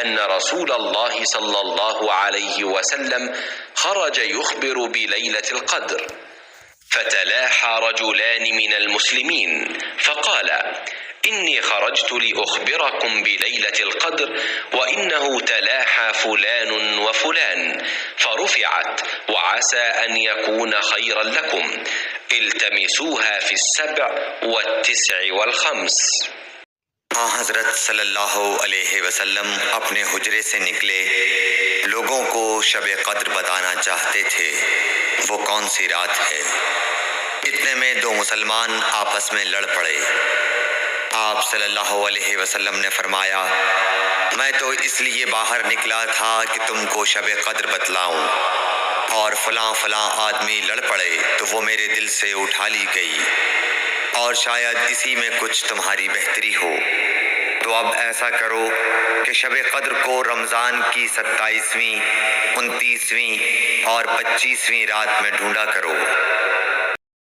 أن رسول الله صلى الله عليه وسلم خرج يخبر بليلة القدر، فتلاحى رجلان من المسلمين فقال: إني خرجت لأخبركم بليلة القدر وإنه تلاحى فلان وفلان، فرفعت وعسى أن يكون خيرا لكم، التمسوها في 7 والتسع والخمس। हज़रत सल्लल्लाहु अलैहि वसल्लम अपने हुजरे से निकले, लोगों को शब कद्र बताना चाहते थे वो कौन सी रात है। इतने में दो मुसलमान आपस में लड़ पड़े। आप सल्लल्लाहु अलैहि वसल्लम ने फरमाया, मैं तो इसलिए बाहर निकला था कि तुमको शब कद्र बतलाऊं, और फलां फलां आदमी लड़ पड़े तो वो मेरे दिल से उठा ली गई, और शायद इसी में कुछ तुम्हारी बेहतरी हो। तो अब ऐसा करो कि शब कद्र को रमज़ान की 27वीं, 29वीं और 25वीं रात में ढूंढा करो।